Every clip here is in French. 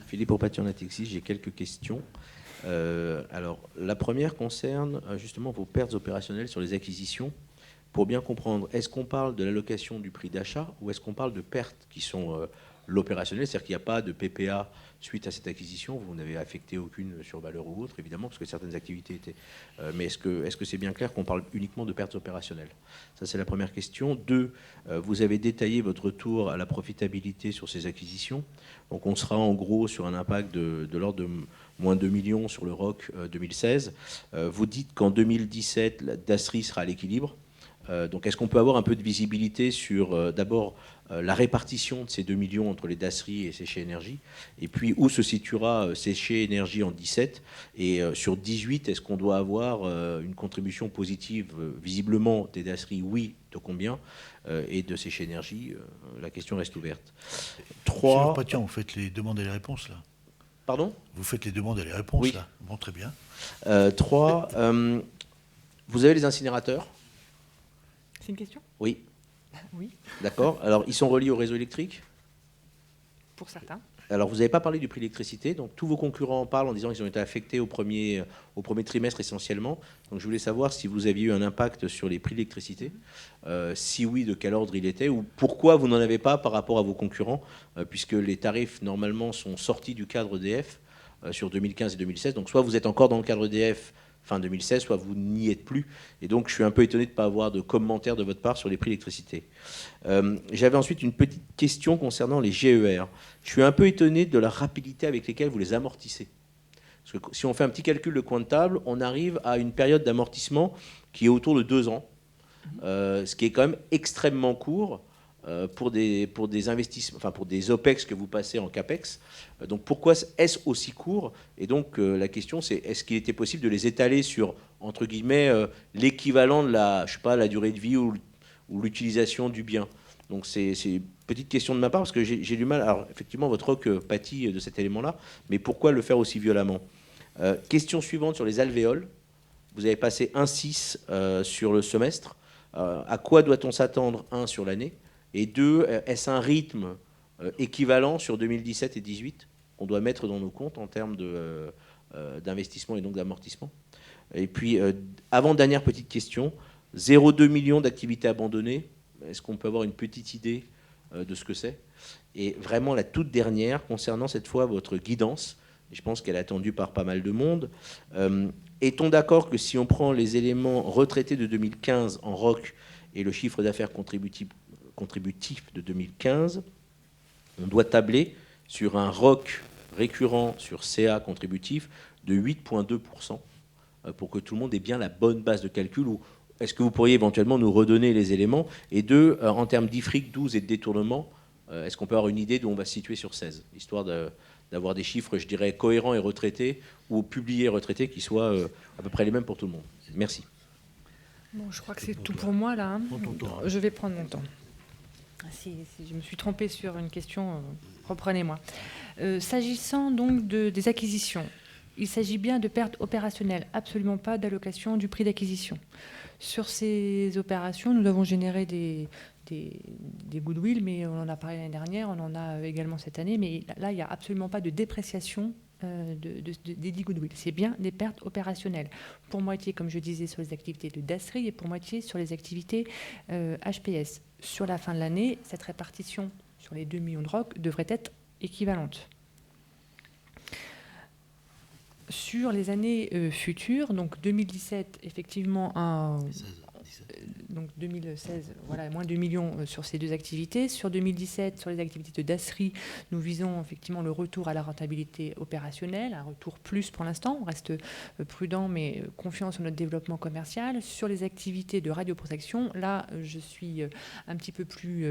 Philippe Ourpatian-Natixis, j'ai quelques questions. Alors, la première concerne justement vos pertes opérationnelles sur les acquisitions. Pour bien comprendre, est-ce qu'on parle de l'allocation du prix d'achat ou est-ce qu'on parle de pertes qui sont l'opérationnel, c'est-à-dire qu'il n'y a pas de PPA suite à cette acquisition, vous n'avez affecté aucune survaleur ou autre, évidemment, parce que certaines activités étaient... mais est-ce que c'est bien clair qu'on parle uniquement de pertes opérationnelles? Ça, c'est la première question. Deux, vous avez détaillé votre retour à la profitabilité sur ces acquisitions. Donc, on sera en gros sur un impact de l'ordre de moins 2 millions sur le ROC 2016. Vous dites qu'en 2017, la DASRI sera à l'équilibre. Donc, est-ce qu'on peut avoir un peu de visibilité sur, d'abord, la répartition de ces 2 millions entre les DASRI et Séché Énergie, et puis où se situera Séché Énergie en 17, et sur 18, est-ce qu'on doit avoir une contribution positive visiblement des DASRI, oui, de combien, et de Séché Énergie, la question reste ouverte. 3... Monsieur Ourpatian, vous faites les demandes et les réponses, là. Pardon? Vous faites les demandes et les réponses, oui. Là. Bon, très bien. 3, vous avez les incinérateurs? C'est une question? Oui. Oui. D'accord. Alors, ils sont reliés au réseau électrique? Pour certains. Alors, vous n'avez pas parlé du prix de l'électricité. Donc, tous vos concurrents en parlent en disant qu'ils ont été affectés au premier trimestre essentiellement. Donc, je voulais savoir si vous aviez eu un impact sur les prix de l'électricité. Si oui, de quel ordre il était? Ou pourquoi vous n'en avez pas par rapport à vos concurrents, puisque les tarifs, normalement, sont sortis du cadre EDF sur 2015 et 2016. Donc, soit vous êtes encore dans le cadre EDF fin 2016, soit vous n'y êtes plus. Et donc, je suis un peu étonné de ne pas avoir de commentaires de votre part sur les prix d'électricité. J'avais ensuite une petite question concernant les GER. Je suis un peu étonné de la rapidité avec laquelle vous les amortissez. Parce que si on fait un petit calcul de coin de table, on arrive à une période d'amortissement qui est autour de 2 ans, ce qui est quand même extrêmement court pour des investissements, enfin pour des OPEX que vous passez en CAPEX. Donc pourquoi est-ce aussi court? Et donc la question c'est, est-ce qu'il était possible de les étaler sur, entre guillemets, l'équivalent de la, je sais pas, la durée de vie ou l'utilisation du bien? Donc c'est une petite question de ma part, parce que j'ai du mal. Alors effectivement, votre ROC pâtit de cet élément-là, mais pourquoi le faire aussi violemment? Question suivante sur les alvéoles. Vous avez passé 1,6 sur le semestre. À quoi doit-on s'attendre, 1, sur l'année? Et 2, est-ce un rythme équivalent sur 2017 et 2018 qu'on doit mettre dans nos comptes en termes d'investissement et donc d'amortissement? Et puis, avant-dernière petite question, 0,2 millions d'activités abandonnées. Est-ce qu'on peut avoir une petite idée de ce que c'est? Et vraiment la toute dernière, concernant cette fois votre guidance, je pense qu'elle est attendue par pas mal de monde. Est-on d'accord que si on prend les éléments retraités de 2015 en ROC et le chiffre d'affaires contributif de 2015, on doit tabler sur un ROC récurrent sur CA contributif de 8,2% pour que tout le monde ait bien la bonne base de calcul? Ou est-ce que vous pourriez éventuellement nous redonner les éléments? Et 2, en termes d'IFRIC 12 et de détournement, est-ce qu'on peut avoir une idée d'où on va se situer sur 16, histoire d'avoir des chiffres, je dirais, cohérents et retraités, ou publiés et retraités, qui soient à peu près les mêmes pour tout le monde? Merci. Bon, je crois que c'est tout pour moi, là. Hein. Je vais prendre mon temps. Si je me suis trompée sur une question, reprenez-moi. S'agissant donc des acquisitions, il s'agit bien de pertes opérationnelles, absolument pas d'allocation du prix d'acquisition. Sur ces opérations, nous avons généré des goodwill, mais on en a parlé l'année dernière, on en a également cette année, mais là, il n'y a absolument pas de dépréciation des dits goodwill. C'est bien des pertes opérationnelles. Pour moitié, comme je disais, sur les activités de DASRI et pour moitié sur les activités HPS. Sur la fin de l'année, cette répartition sur les 2 millions de ROC devrait être équivalente. Sur les années futures, donc 2017, effectivement, donc 2016, voilà, moins 2 millions sur ces deux activités. Sur 2017, sur les activités de DASRI, nous visons effectivement le retour à la rentabilité opérationnelle, un retour plus pour l'instant. On reste prudent, mais confiant sur notre développement commercial. Sur les activités de radioprotection, là, je suis un petit peu plus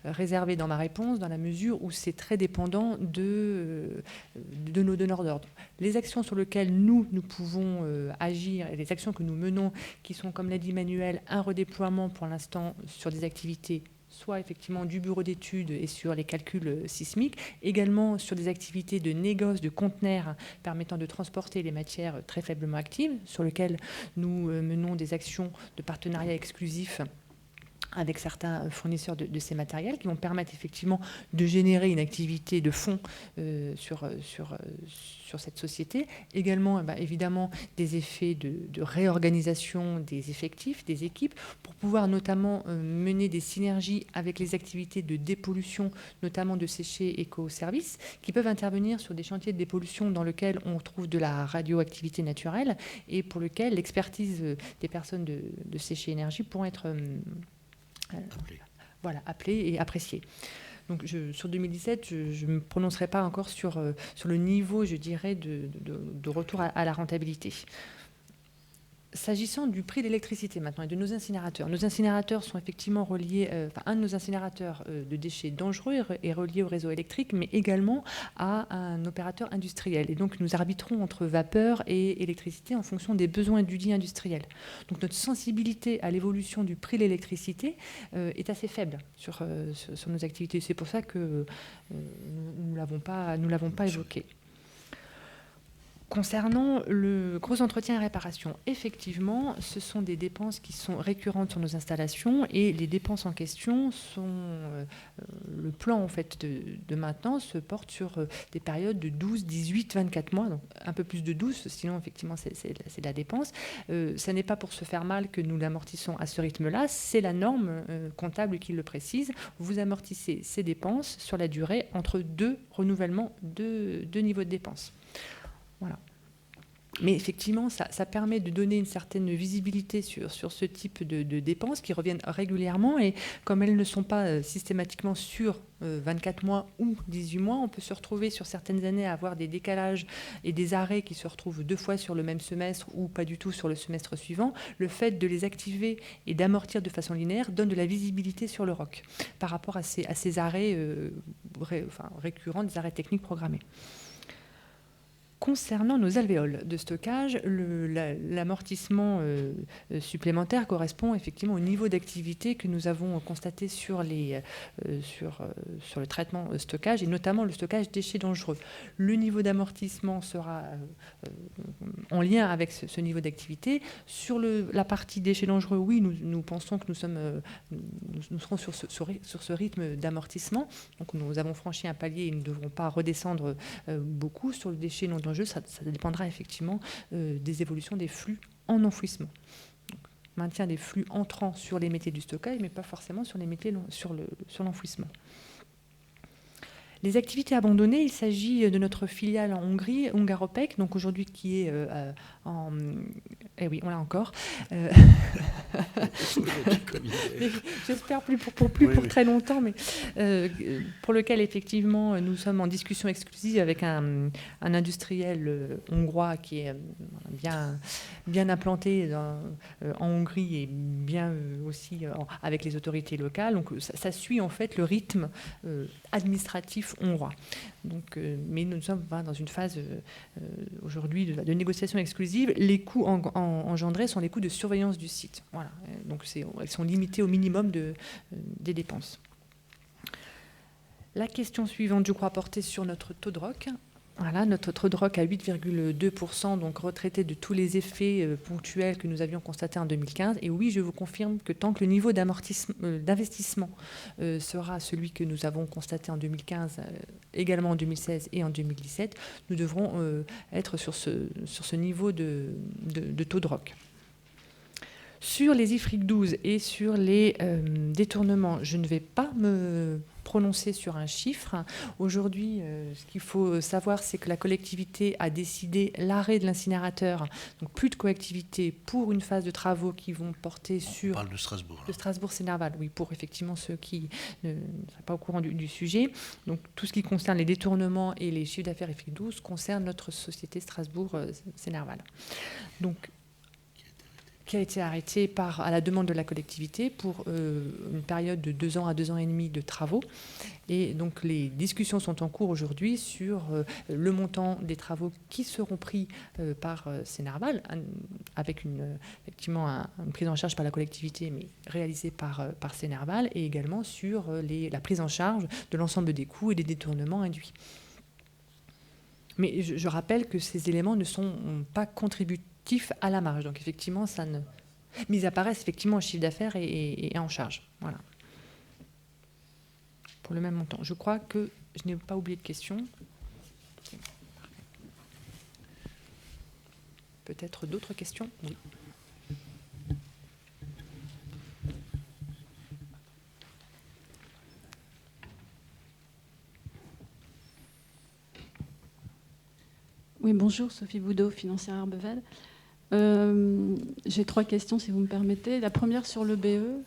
réservée dans ma réponse, dans la mesure où c'est très dépendant de nos donneurs d'ordre. Les actions sur lesquelles nous pouvons agir et les actions que nous menons, qui sont, comme l'a dit Manuel, un redéploiement pour l'instant sur des activités, soit effectivement du bureau d'études et sur les calculs sismiques, également sur des activités de négoce de conteneurs permettant de transporter les matières très faiblement actives, sur lesquelles nous menons des actions de partenariat exclusif avec certains fournisseurs de ces matériels qui vont permettre effectivement de générer une activité de fond sur cette société. Également, évidemment, des effets de réorganisation des effectifs, des équipes, pour pouvoir notamment mener des synergies avec les activités de dépollution, notamment de séchers éco-services, qui peuvent intervenir sur des chantiers de dépollution dans lesquels on trouve de la radioactivité naturelle et pour lequel l'expertise des personnes de séchers énergie pourront être appelé et apprécié. Donc sur 2017, je ne me prononcerai pas encore sur le niveau, je dirais, de retour à la rentabilité. S'agissant du prix de l'électricité maintenant et de nos incinérateurs sont effectivement reliés, un de nos incinérateurs de déchets dangereux est relié au réseau électrique, mais également à un opérateur industriel. Et donc nous arbitrons entre vapeur et électricité en fonction des besoins du dit industriel. Donc notre sensibilité à l'évolution du prix de l'électricité est assez faible sur nos activités. C'est pour ça que nous ne l'avons pas évoqué. Concernant le gros entretien et réparation, effectivement, ce sont des dépenses qui sont récurrentes sur nos installations et les dépenses en question sont... le plan en fait, de maintenance se porte sur des périodes de 12, 18, 24 mois, donc un peu plus de 12, sinon effectivement c'est de la dépense. Ça n'est pas pour se faire mal que nous l'amortissons à ce rythme-là, c'est la norme comptable qui le précise. Vous amortissez ces dépenses sur la durée entre deux renouvellements de niveaux de dépenses. Voilà. Mais effectivement, ça permet de donner une certaine visibilité sur ce type de dépenses qui reviennent régulièrement. Et comme elles ne sont pas systématiquement sur 24 mois ou 18 mois, on peut se retrouver sur certaines années à avoir des décalages et des arrêts qui se retrouvent 2 fois sur le même semestre ou pas du tout sur le semestre suivant. Le fait de les activer et d'amortir de façon linéaire donne de la visibilité sur le ROC par rapport à ces arrêts récurrents, des arrêts techniques programmés. Concernant nos alvéoles de stockage, l'amortissement supplémentaire correspond effectivement au niveau d'activité que nous avons constaté sur le traitement stockage et notamment le stockage déchets dangereux. Le niveau d'amortissement sera en lien avec ce niveau d'activité. Sur la partie déchets dangereux, oui, nous pensons que nous serons sur ce rythme d'amortissement. Donc nous avons franchi un palier et nous ne devrons pas redescendre beaucoup. Sur le déchet non dangereux, ça dépendra effectivement des évolutions des flux en enfouissement. Donc, maintien des flux entrants sur les métiers du stockage, mais pas forcément sur les métiers sur l'enfouissement. Les activités abandonnées, il s'agit de notre filiale en Hongrie, Hungaropek, donc aujourd'hui qui est en... Eh oui, on l'a encore. J'espère plus pour très longtemps, mais pour lequel effectivement nous sommes en discussion exclusive avec un industriel hongrois qui est bien implanté en Hongrie et bien aussi avec les autorités locales. Donc ça suit en fait le rythme administratif hongrois. Donc, mais nous sommes dans une phase aujourd'hui de négociation exclusive. Les coûts engendrés sont les coûts de surveillance du site. Voilà. Donc elles sont limitées au minimum des dépenses. La question suivante, je crois, portait sur notre taux de ROC. Voilà, notre taux de ROC à 8,2%, donc retraité de tous les effets ponctuels que nous avions constatés en 2015. Et oui, je vous confirme que tant que le niveau d'investissement sera celui que nous avons constaté en 2015, également en 2016 et en 2017, nous devrons être sur ce niveau de taux de ROC. Sur les IFRIC 12 et sur les détournements, je ne vais pas me prononcer sur un chiffre. Aujourd'hui, ce qu'il faut savoir, c'est que la collectivité a décidé l'arrêt de l'incinérateur, donc plus de coactivité pour une phase de travaux qui vont porter sur... On parle de Strasbourg. De Strasbourg-Sénerval, oui, pour effectivement ceux qui ne sont pas au courant du sujet. Donc tout ce qui concerne les détournements et les chiffres d'affaires IFRIC 12 concerne notre société Strasbourg-Sénerval. Donc, qui a été arrêté à la demande de la collectivité pour une période de 2 ans à 2 ans et demi de travaux. Et donc les discussions sont en cours aujourd'hui sur le montant des travaux qui seront pris par Sénerval, avec effectivement une prise en charge par la collectivité, mais réalisée par Sénerval, et également sur la prise en charge de l'ensemble des coûts et des détournements induits. Mais je rappelle que ces éléments ne sont pas contributifs à la marge. Donc effectivement, ça ne... Mais ils apparaissent effectivement en chiffre d'affaires et en charge. Voilà. Pour le même montant. Je crois que je n'ai pas oublié de question. Peut-être d'autres questions? Oui. Oui, bonjour, Sophie Boudot, financière Arbevel. J'ai 3 questions, si vous me permettez. La première sur le BE.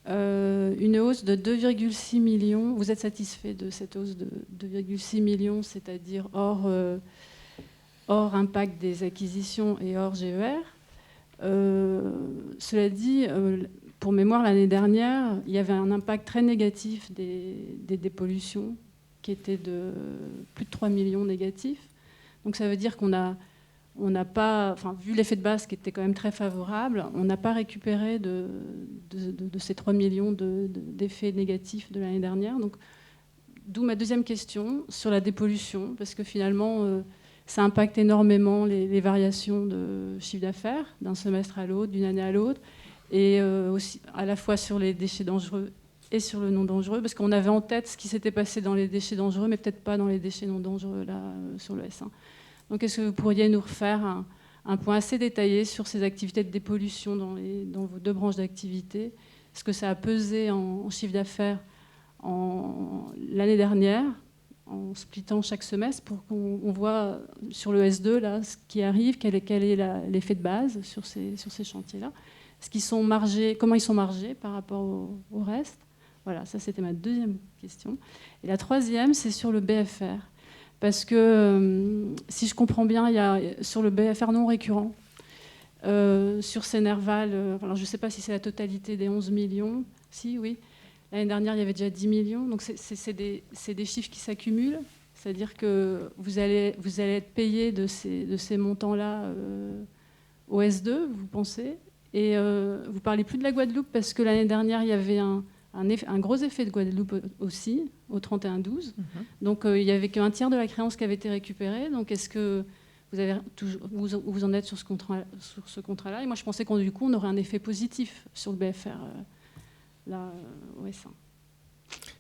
Une hausse de 2,6 millions. Vous êtes satisfait de cette hausse de 2,6 millions, c'est-à-dire hors impact des acquisitions et hors GER. Cela dit, pour mémoire, l'année dernière, il y avait un impact très négatif des dépollutions qui était de plus de 3 millions négatifs. Donc ça veut dire qu'on n'a pas, enfin, vu l'effet de base qui était quand même très favorable, on n'a pas récupéré de ces 3 millions d'effets négatifs de l'année dernière. Donc, d'où ma deuxième question sur la dépollution, parce que finalement, ça impacte énormément les variations de chiffre d'affaires d'un semestre à l'autre, d'une année à l'autre, et aussi à la fois sur les déchets dangereux et sur le non dangereux, parce qu'on avait en tête ce qui s'était passé dans les déchets dangereux, mais peut-être pas dans les déchets non dangereux là sur le S1. Donc, est-ce que vous pourriez nous refaire un point assez détaillé sur ces activités de dépollution dans vos 2 branches d'activité? Est-ce que ça a pesé en chiffre d'affaires l'année dernière, en splittant chaque semestre, pour qu'on voit sur le S2 là, ce qui arrive, quel est l'effet de base sur ces chantiers-là? Comment ils sont margés par rapport au reste? Voilà, ça c'était ma deuxième question. Et la troisième, c'est sur le BFR. Parce que, si je comprends bien, il y a sur le BFR non récurrent, sur Sénerval, alors je ne sais pas si c'est la totalité des 11 millions, si, oui. L'année dernière, il y avait déjà 10 millions, donc c'est des chiffres qui s'accumulent, c'est-à-dire que vous allez être payé de ces montants-là au S2, vous pensez, et vous ne parlez plus de la Guadeloupe, parce que l'année dernière, il y avait un gros effet de Guadeloupe aussi, au 31-12. Donc, il n'y avait qu'un tiers de la créance qui avait été récupérée. Donc, est-ce que vous en êtes sur ce contrat-là? Et moi, je pensais du coup, on aurait un effet positif sur le BFR, là, au S1.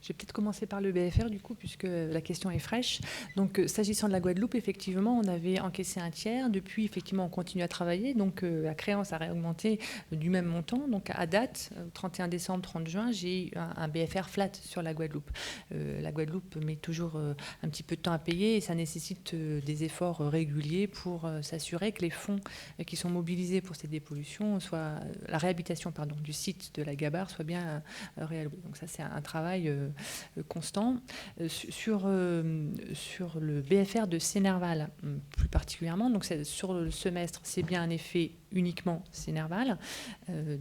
Je vais peut-être commencer par le BFR, du coup, puisque la question est fraîche. Donc, s'agissant de la Guadeloupe, effectivement, on avait encaissé un tiers. Depuis, effectivement, on continue à travailler. Donc, la créance a réaugmenté du même montant. Donc, à date, 31 décembre, 30 juin, j'ai eu un BFR flat sur la Guadeloupe. La Guadeloupe met toujours un petit peu de temps à payer et ça nécessite des efforts réguliers pour s'assurer que les fonds qui sont mobilisés pour ces dépollutions, la réhabilitation du site de la Gabarre soit bien réallouée. Donc, ça, c'est un travail constant. Sur le BFR de Sénerval, plus particulièrement, donc sur le semestre, c'est bien un effet uniquement Sénerval,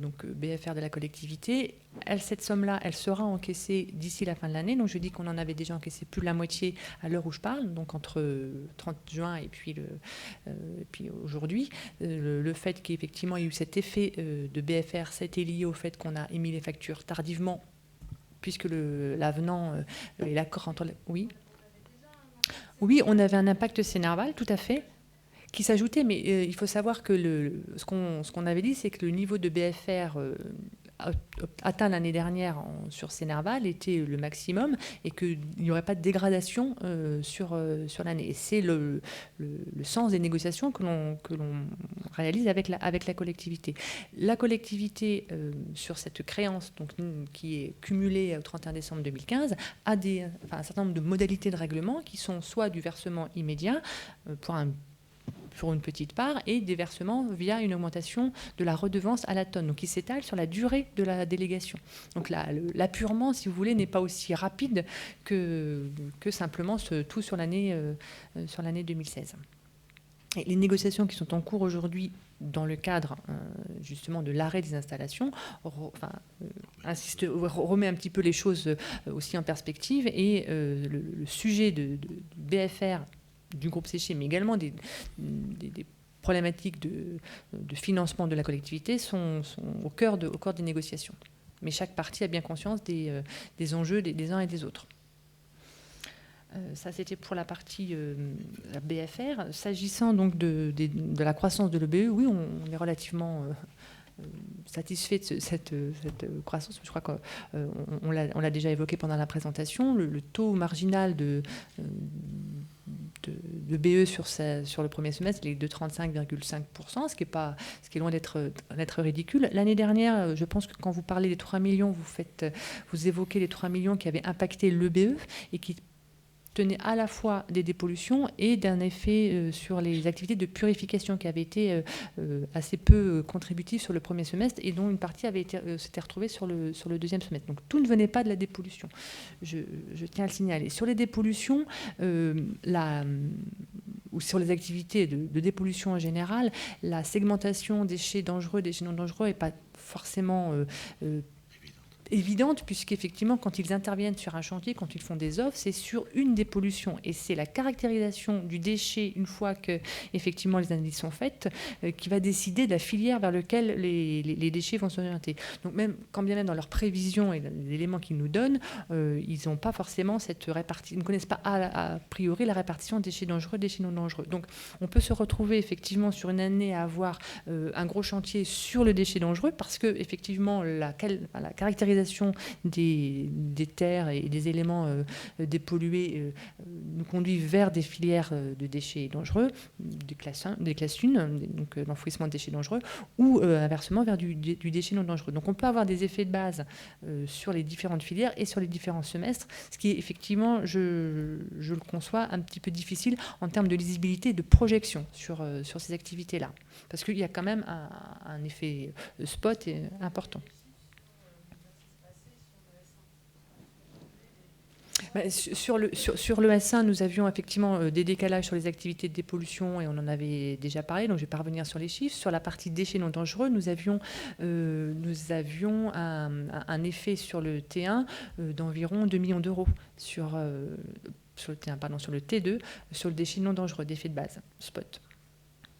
donc BFR de la collectivité. Cette somme-là, elle sera encaissée d'ici la fin de l'année. Donc je dis qu'on en avait déjà encaissé plus de la moitié à l'heure où je parle, donc entre 30 juin et puis aujourd'hui. Le fait qu'effectivement il y ait eu cet effet de BFR, ça a été lié au fait qu'on a émis les factures tardivement, puisque l'avenant et l'accord entre... Oui, on avait un impact Sénerval, tout à fait, qui s'ajoutait, mais il faut savoir que ce qu'on avait dit, c'est que le niveau de BFR atteint l'année dernière sur Sénerval était le maximum et qu'il n'y aurait pas de dégradation sur l'année. Et c'est le sens des négociations que l'on réalise avec la collectivité. La collectivité, sur cette créance donc, qui est cumulée au 31 décembre 2015, a un certain nombre de modalités de règlement qui sont soit du versement immédiat pour une petite part, et des versements via une augmentation de la redevance à la tonne, donc qui s'étale sur la durée de la délégation. Donc l'appurement, si vous voulez, n'est pas aussi rapide que simplement tout sur l'année 2016. Et les négociations qui sont en cours aujourd'hui dans le cadre justement de l'arrêt des installations remet un petit peu les choses aussi en perspective, et le sujet de BFR du groupe Séché, mais également des problématiques de financement de la collectivité sont au cœur des négociations. Mais chaque partie a bien conscience des enjeux des uns et des autres. Ça, c'était pour la partie BFR. S'agissant donc de la croissance de l'EBE, oui, on est relativement satisfait de cette croissance. Je crois qu'on l'a déjà évoqué pendant la présentation. Le taux marginal de BE sur le premier semestre, il est de 35,5%, ce qui est loin d'être ridicule. L'année dernière, je pense que quand vous parlez des 3 millions, vous évoquez les 3 millions qui avaient impacté le BE et qui tenait à la fois des dépollutions et d'un effet sur les activités de purification qui avaient été assez peu contributifs sur le premier semestre et dont une partie s'était retrouvée sur le deuxième semestre. Donc tout ne venait pas de la dépollution. Je tiens à le signaler. Sur les dépollutions, ou sur les activités de dépollution en général, la segmentation déchets dangereux, déchets non dangereux n'est pas forcément évidente, puisqu'effectivement, quand ils interviennent sur un chantier, quand ils font des offres, c'est sur une dépollution. Et c'est la caractérisation du déchet, une fois que effectivement les analyses sont faites, qui va décider de la filière vers laquelle les déchets vont s'orienter. Donc quand bien même dans leurs prévisions et les éléments qu'ils nous donnent, ils n'ont pas forcément cette répartition, ils ne connaissent pas a priori la répartition déchets dangereux, déchets non dangereux. Donc on peut se retrouver effectivement sur une année à avoir un gros chantier sur le déchet dangereux, parce que effectivement la caractérisation des terres et des éléments dépollués nous conduit vers des filières de déchets dangereux, des classes 1, donc l'enfouissement de déchets dangereux, ou inversement vers du déchet non dangereux. Donc on peut avoir des effets de base sur les différentes filières et sur les différents semestres, ce qui est effectivement, je le conçois, un petit peu difficile en termes de lisibilité et de projection sur ces activités-là, parce qu'il y a quand même un effet spot important. Sur le S1, nous avions effectivement des décalages sur les activités de dépollution et on en avait déjà parlé, donc je ne vais pas revenir sur les chiffres. Sur la partie déchets non dangereux, nous avions un effet sur le T1 d'environ 2 millions d'euros sur le T2, sur le déchet non dangereux, d'effet de base, spot.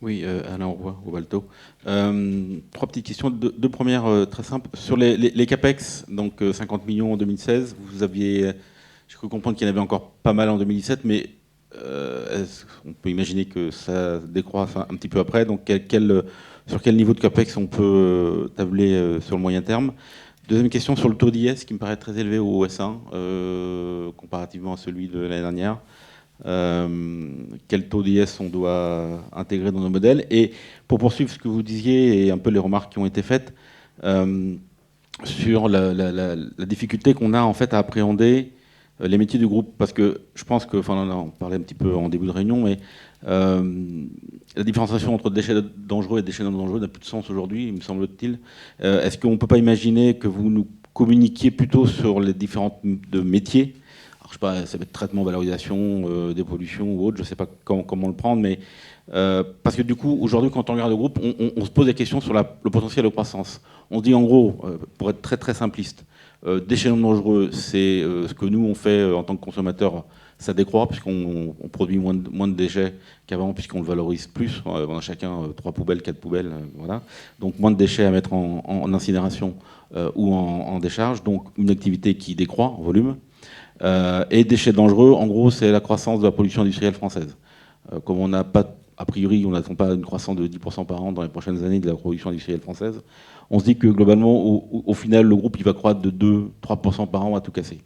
Oui, Alain Roy, au Balto. 3 petites questions. Deux premières très simples. Sur les CAPEX, donc 50 millions en 2016, vous aviez... J'ai cru comprendre qu'il y en avait encore pas mal en 2017, mais on peut imaginer que ça décroît un petit peu après. Donc, sur quel niveau de CAPEX on peut tabler sur le moyen terme? Deuxième question sur le taux d'IS, qui me paraît très élevé au S1, comparativement à celui de l'année dernière. Quel taux d'IS on doit intégrer dans nos modèles? Et pour poursuivre ce que vous disiez et un peu les remarques qui ont été faites sur la difficulté qu'on a en fait à appréhender les métiers du groupe, parce que je pense que, on parlait un petit peu en début de réunion, mais la différenciation entre déchets dangereux et déchets non dangereux n'a plus de sens aujourd'hui, il me semble-t-il. Est-ce qu'on ne peut pas imaginer que vous nous communiquiez plutôt sur les différents métiers? Alors, je sais pas, ça va être traitement, valorisation, dépollution ou autre, je ne sais pas comment le prendre, mais parce que du coup, aujourd'hui, quand on regarde le groupe, on se pose des questions sur le potentiel de croissance. On se dit en gros, pour être très très simpliste, déchets non dangereux, c'est ce que nous on fait en tant que consommateurs, ça décroît puisqu'on produit moins de déchets qu'avant, puisqu'on le valorise plus. On a chacun 3 poubelles, 4 poubelles, voilà. Donc moins de déchets à mettre en incinération ou en décharge, donc une activité qui décroît en volume. Et déchets dangereux, en gros, c'est la croissance de la pollution industrielle française. Comme on n'a pas, a priori, on n'attend pas une croissance de 10% par an dans les prochaines années de la production industrielle française, on se dit que globalement, au final, le groupe il va croître de 2-3% par an à tout casser.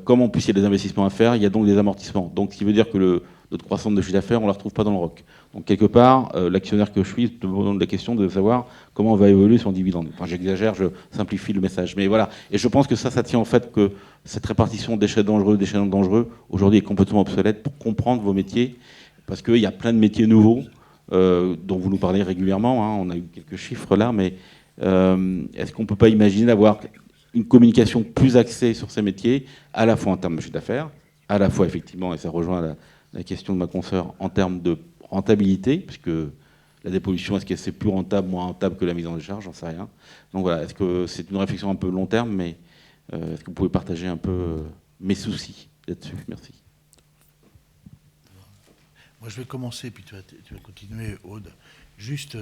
Comme en plus il y a des investissements à faire, il y a donc des amortissements. Donc ce qui veut dire que notre croissance de chiffre d'affaires, on ne la retrouve pas dans le ROC. Donc quelque part, l'actionnaire que je suis se demande la question de savoir comment va évoluer son dividende. Enfin, j'exagère, je simplifie le message. Mais voilà. Et je pense que ça tient en fait que cette répartition déchets dangereux, déchets non dangereux, aujourd'hui est complètement obsolète pour comprendre vos métiers. Parce qu'il y a plein de métiers nouveaux dont vous nous parlez régulièrement. Hein. On a eu quelques chiffres là, mais est-ce qu'on ne peut pas imaginer d'avoir une communication plus axée sur ces métiers, à la fois en termes de chiffre d'affaires, à la fois effectivement, et ça rejoint la question de ma consoeur, en termes de rentabilité, puisque la dépollution, est-ce que c'est plus rentable, moins rentable que la mise en décharge, j'en sais rien. Donc voilà, est-ce que c'est une réflexion un peu long terme, mais est-ce que vous pouvez partager un peu mes soucis là-dessus? Merci. Moi, je vais commencer, puis tu vas continuer, Aude. Juste,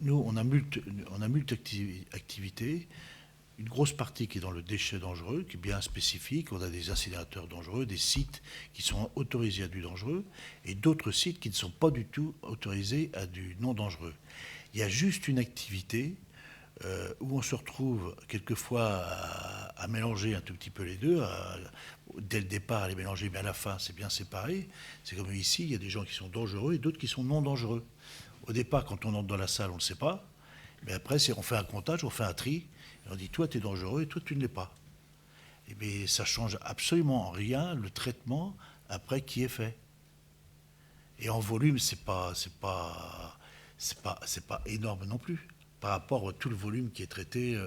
nous, on a multi-activités. Une grosse partie qui est dans le déchet dangereux, qui est bien spécifique. On a des incinérateurs dangereux, des sites qui sont autorisés à du dangereux, et d'autres sites qui ne sont pas du tout autorisés à du non dangereux. Il y a juste une activité où on se retrouve quelquefois à mélanger un tout petit peu les deux, dès le départ à les mélanger, mais à la fin c'est bien séparé. C'est comme ici, il y a des gens qui sont dangereux et d'autres qui sont non dangereux. Au départ, quand on entre dans la salle, on ne le sait pas, mais après on fait un comptage, on fait un tri, et on dit toi tu es dangereux et toi tu ne l'es pas. Et bien ça change absolument en rien le traitement après qui est fait. Et en volume, c'est pas énorme non plus par rapport à tout le volume qui est traité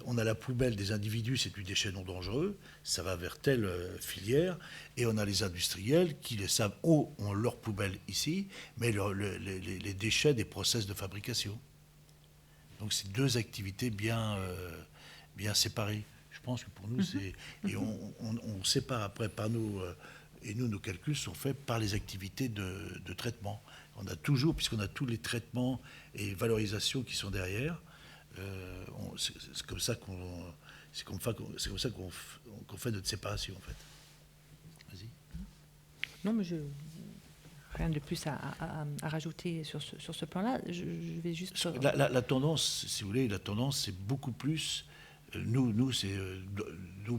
on a la poubelle des individus, c'est du déchet non dangereux, ça va vers telle filière, et on a les industriels qui le savent, ont leur poubelle ici, mais les déchets des process de fabrication. Donc c'est deux activités bien séparées. Je pense que pour nous, c'est... Et on sépare après par nos... Et nous, nos calculs sont faits par les activités de traitement. On a toujours, puisqu'on a tous les traitements et valorisations qui sont derrière, c'est comme ça qu'on fait notre séparation, en fait. Vas-y. Non, mais rien de plus à rajouter sur ce plan-là. Je vais juste... La tendance, si vous voulez, c'est beaucoup plus... Nous,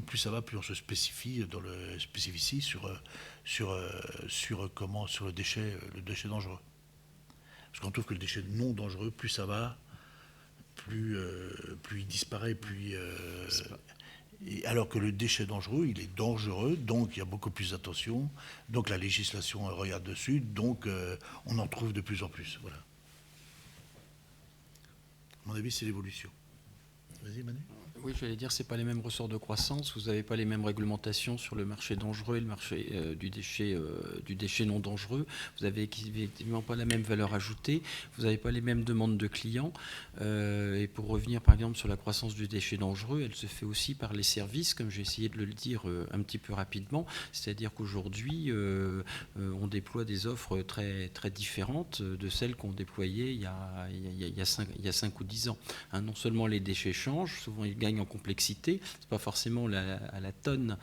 plus ça va, plus on se spécifie dans le spécificie sur le déchet dangereux. Parce qu'on trouve que le déchet non dangereux, plus ça va, plus il disparaît, alors que le déchet dangereux, il est dangereux, donc il y a beaucoup plus d'attention, donc la législation regarde dessus, donc on en trouve de plus en plus. Voilà. À mon avis, c'est l'évolution. Vas-y, Manu. Oui, j'allais dire, c'est pas les mêmes ressorts de croissance. Vous n'avez pas les mêmes réglementations sur le marché dangereux et le marché du déchet non dangereux. Vous n'avez effectivement pas la même valeur ajoutée. Vous n'avez pas les mêmes demandes de clients. Et pour revenir, par exemple, sur la croissance du déchet dangereux, elle se fait aussi par les services, comme j'ai essayé de le dire un petit peu rapidement. C'est-à-dire qu'aujourd'hui, on déploie des offres très, très différentes de celles qu'on déployait il y a 5 ou 10 ans. Non seulement les déchets changent, souvent ils gagnent en complexité. C'est pas forcément à la tonne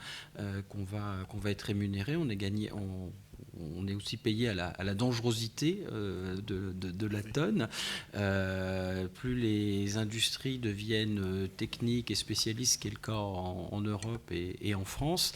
qu'on va être rémunéré. On est aussi payé à la dangerosité de la tonne. Plus les industries deviennent techniques et spécialistes, ce qui est le cas en Europe et en France,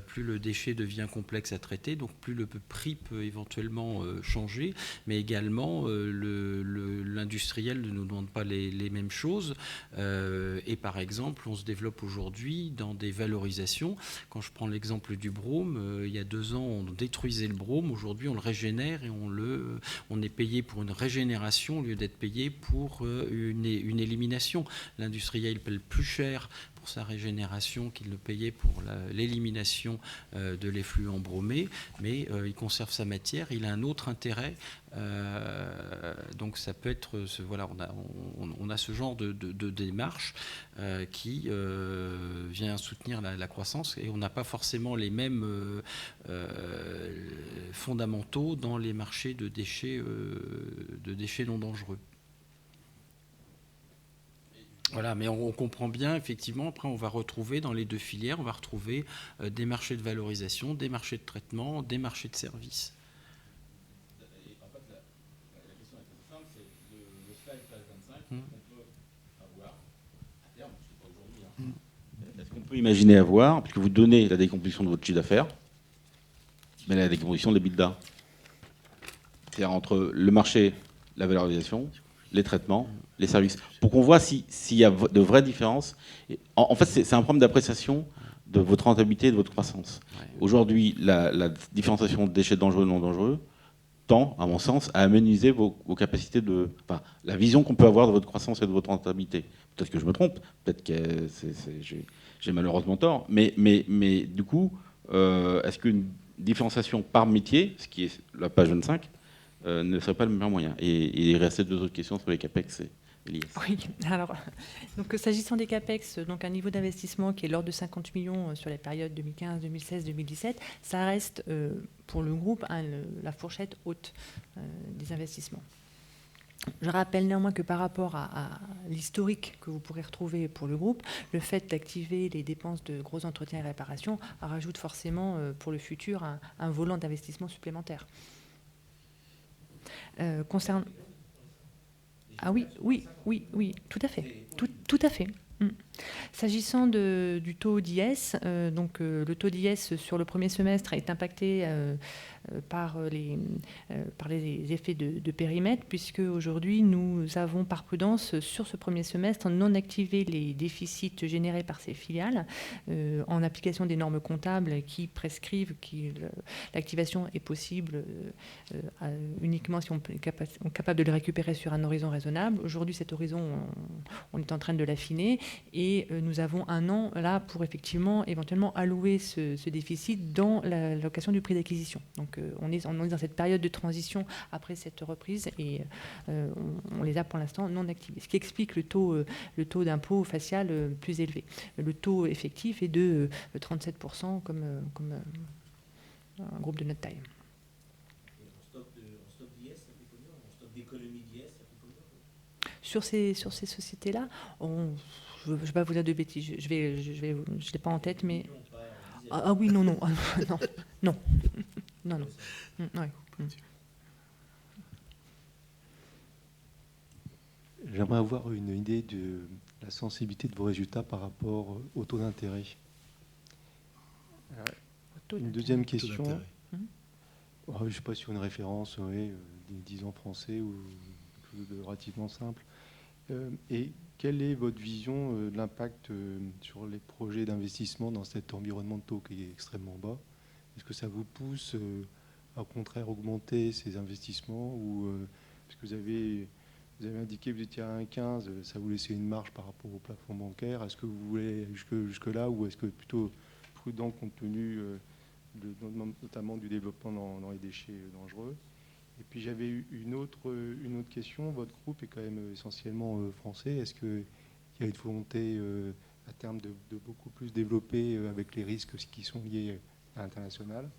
plus le déchet devient complexe à traiter, donc plus le prix peut éventuellement changer, mais également l'industriel ne nous demande pas les mêmes choses. Et par exemple, on se développe aujourd'hui dans des valorisations. Quand je prends l'exemple du brome, il y a 2 ans, on détruisait le brome. Aujourd'hui, on le régénère et on est payé pour une régénération au lieu d'être payé pour une élimination. L'industriel paye plus cher pour sa régénération qu'il ne payait pour l'élimination de l'effluent bromé, mais il conserve sa matière, il a un autre intérêt. Donc ça peut être, voilà, on a ce genre de démarche qui vient soutenir la croissance, et on n'a pas forcément les mêmes fondamentaux dans les marchés de déchets non dangereux. Voilà, mais on comprend bien, effectivement, après on va retrouver dans les deux filières, on va retrouver des marchés de valorisation, des marchés de traitement, des marchés de services. En fait, la question est très simple, c'est le slide page 25, on peut avoir à terme, je ne sais pas aujourd'hui, est-ce qu'on peut imaginer avoir, puisque vous donnez la décomposition de votre chiffre d'affaires, mais la décomposition de l'EBITDA, c'est-à-dire entre le marché, la valorisation, les traitements, les services, pour qu'on voit s'il y a de vraies différences. En fait, c'est un problème d'appréciation de votre rentabilité et de votre croissance. Ouais. Aujourd'hui, la différenciation de déchets dangereux et non dangereux tend, à mon sens, à amenuiser vos capacités enfin, la vision qu'on peut avoir de votre croissance et de votre rentabilité. Peut-être que je me trompe, peut-être que j'ai malheureusement tort, mais du coup, est-ce qu'une différenciation par métier, ce qui est la page 25, ne serait pas le meilleur moyen? Et il restait 2 autres questions sur les CAPEX et l'IS. Oui, alors, donc, s'agissant des CAPEX, donc un niveau d'investissement qui est l'ordre de 50 millions sur la période 2015, 2016, 2017, ça reste pour le groupe la fourchette haute des investissements. Je rappelle néanmoins que par rapport à l'historique que vous pourrez retrouver pour le groupe, le fait d'activer les dépenses de gros entretiens et réparations rajoute forcément pour le futur un volant d'investissement supplémentaire. Concernant... Ah oui, tout à fait. Tout à fait. S'agissant du taux d'IS, le taux d'IS sur le premier semestre est impacté par les effets de périmètre, puisque aujourd'hui nous avons par prudence sur ce premier semestre non activé les déficits générés par ces filiales en application des normes comptables qui prescrivent que l'activation est possible uniquement si on est capable de les récupérer sur un horizon raisonnable. Aujourd'hui, cet horizon, on est en train de l'affiner et nous avons un an là pour effectivement éventuellement allouer ce déficit dans l'allocation du prix d'acquisition. Donc on est dans cette période de transition après cette reprise et on les a pour l'instant non activés. Ce qui explique le taux d'impôt facial plus élevé. Le taux effectif est de 37% comme un groupe de notre taille. En stock d'IS, ça fait combien? En stock d'économie d'IS, ça fait combien? Sur ces sociétés-là, je ne vais pas vous dire de bêtises, je ne l'ai pas en tête, mais... Ah oui, non. Ouais. J'aimerais avoir une idée de la sensibilité de vos résultats par rapport au taux d'intérêt. Une deuxième question. Je ne sais pas sur une référence des 10 ans français ou quelque chose de relativement simple. Et quelle est votre vision de l'impact sur les projets d'investissement dans cet environnement de taux qui est extrêmement bas? Est-ce que ça vous pousse à, au contraire, augmenter ces investissements ou parce que vous avez indiqué que vous étiez à 1,15, ça vous laissait une marge par rapport au plafond bancaire. Est-ce que vous voulez jusque-là ou est-ce que plutôt prudent compte tenu notamment du développement dans les déchets dangereux? Et puis j'avais eu une autre question. Votre groupe est quand même essentiellement français. Est-ce qu'il y a une volonté à terme de beaucoup plus développer avec les risques qui sont liés à l'international?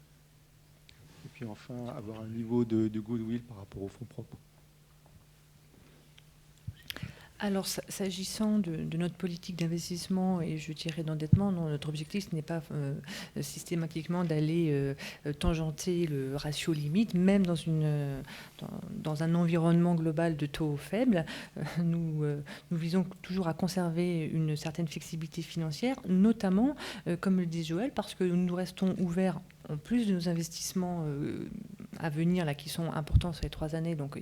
Et puis enfin, avoir un niveau de goodwill par rapport aux fonds propres. Alors, s'agissant de notre politique d'investissement et je dirais d'endettement, notre objectif ce n'est pas systématiquement d'aller tangenter le ratio limite, même dans un environnement global de taux faibles. Nous visons toujours à conserver une certaine flexibilité financière, notamment, comme le dit Joël, parce que nous restons ouverts en plus de nos investissements à venir, là, qui sont importants sur les 3 années, donc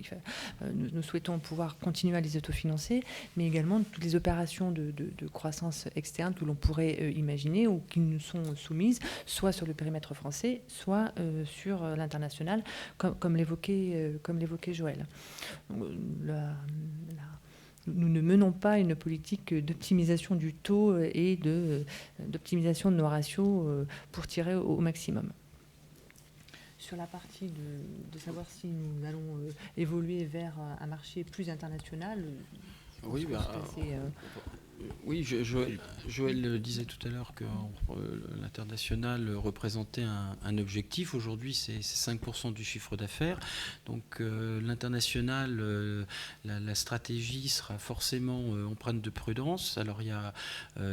nous souhaitons pouvoir continuer à les autofinancer, mais également toutes les opérations de croissance externe que l'on pourrait imaginer ou qui nous sont soumises, soit sur le périmètre français, soit sur l'international, comme l'évoquait Joël. Nous ne menons pas une politique d'optimisation du taux et d'optimisation de nos ratios pour tirer au maximum. Sur la partie de savoir si nous allons évoluer vers un marché plus international, oui, oui, Joël le disait tout à l'heure que l'international représentait un objectif. Aujourd'hui, c'est 5% du chiffre d'affaires. Donc l'international, la stratégie sera forcément empreinte de prudence. Alors il y a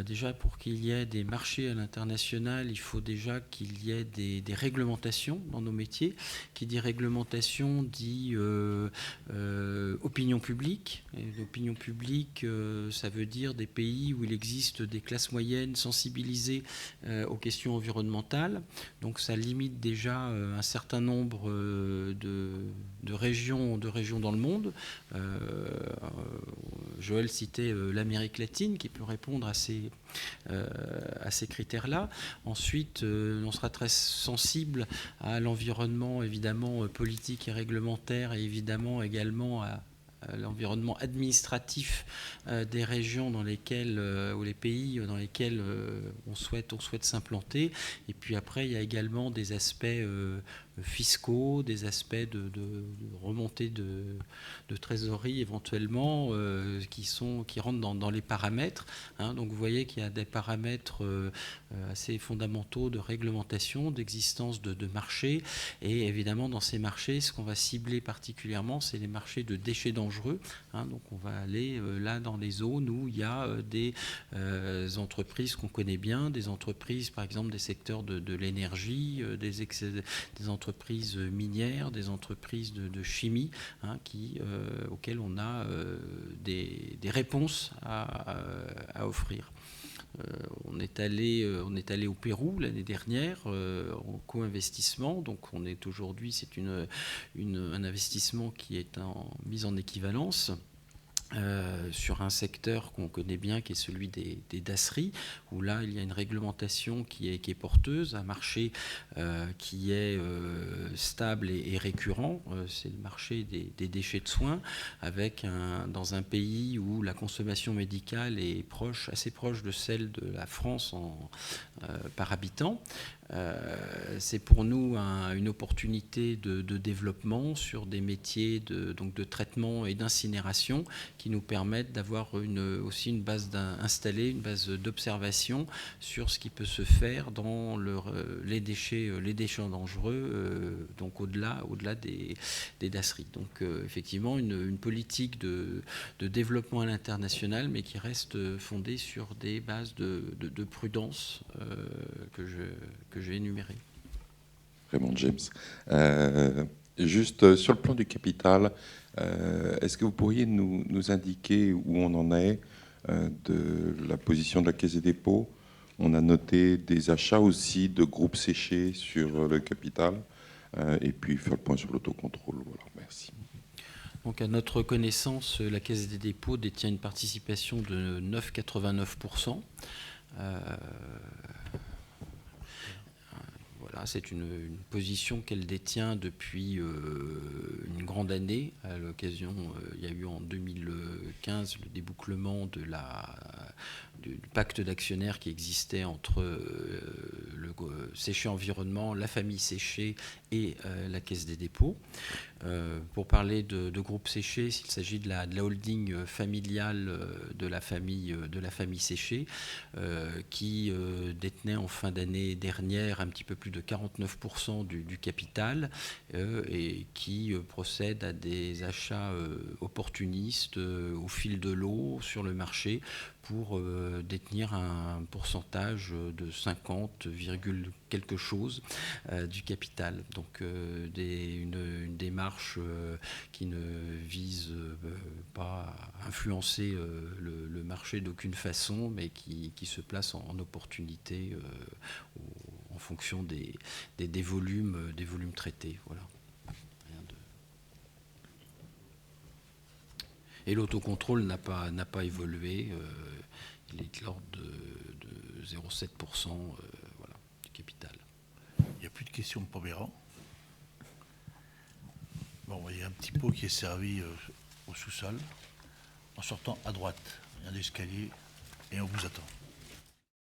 déjà, pour qu'il y ait des marchés à l'international, il faut déjà qu'il y ait des réglementations dans nos métiers. Qui dit réglementation dit opinion publique. Et l'opinion publique, ça veut dire des pays où il existe des classes moyennes sensibilisées aux questions environnementales. Donc ça limite déjà un certain nombre de régions dans le monde. Joël citait l'Amérique latine qui peut répondre à ces critères-là. Ensuite, on sera très sensible à l'environnement évidemment politique et réglementaire et évidemment également à l'environnement administratif des régions dans lesquelles, ou les pays dans lesquels on souhaite s'implanter. Et puis après, il y a également des aspects fiscaux, des aspects de remontée de trésorerie éventuellement qui rentrent dans les paramètres. Donc vous voyez qu'il y a des paramètres assez fondamentaux de réglementation, d'existence de marchés. Et évidemment, dans ces marchés, ce qu'on va cibler particulièrement, c'est les marchés de déchets dangereux. Donc on va aller là dans les zones où il y a des entreprises qu'on connaît bien, des entreprises par exemple des secteurs de l'énergie, des entreprises entreprises minières, des entreprises de chimie, hein, auxquelles on a des réponses à offrir. On est allé au Pérou l'année dernière en co-investissement. Donc on est aujourd'hui, c'est un investissement qui est mis en équivalence. Sur un secteur qu'on connaît bien, qui est celui des dasseries, où là, il y a une réglementation qui est porteuse, un marché qui est stable et récurrent. C'est le marché des déchets de soins, dans un pays où la consommation médicale est assez proche de celle de la France par habitant. C'est pour nous une opportunité de développement sur des métiers de traitement et d'incinération qui nous permettent d'avoir aussi une base installée, une base d'observation sur ce qui peut se faire dans les déchets dangereux, donc au-delà des dasseries. Donc effectivement une politique de développement à l'international, mais qui reste fondée sur des bases de prudence que j'ai énumérées. Raymond James. Juste sur le plan du capital, est-ce que vous pourriez nous indiquer où on en est de la position de la Caisse des dépôts? On a noté des achats aussi de groupes séchés sur le capital, et puis faire le point sur l'autocontrôle. Voilà, merci. Donc à notre connaissance, la Caisse des dépôts détient une participation de 9,89%. Voilà, c'est une position qu'elle détient depuis une grande année. À l'occasion, il y a eu en 2015 le débouclement du pacte d'actionnaires qui existait entre le Séché Environnement, la famille Séché et la Caisse des dépôts. Pour parler de groupe Séché, s'il s'agit de la holding familiale de la famille Séché, qui détenait en fin d'année dernière un petit peu plus de 49% du capital et qui procède à des achats opportunistes au fil de l'eau sur le marché pour détenir un pourcentage de 50, quelque chose du capital. Donc une démarche qui ne vise pas à influencer le marché d'aucune façon, mais qui se place en opportunité en fonction des volumes traités. Voilà. Et l'autocontrôle n'a pas évolué. Il est de l'ordre de 0,7% du capital. Il n'y a plus de questions au premier rang. Bon, il y a un petit pot qui est servi au sous-sol. En sortant à droite, il y a un escalier et on vous attend.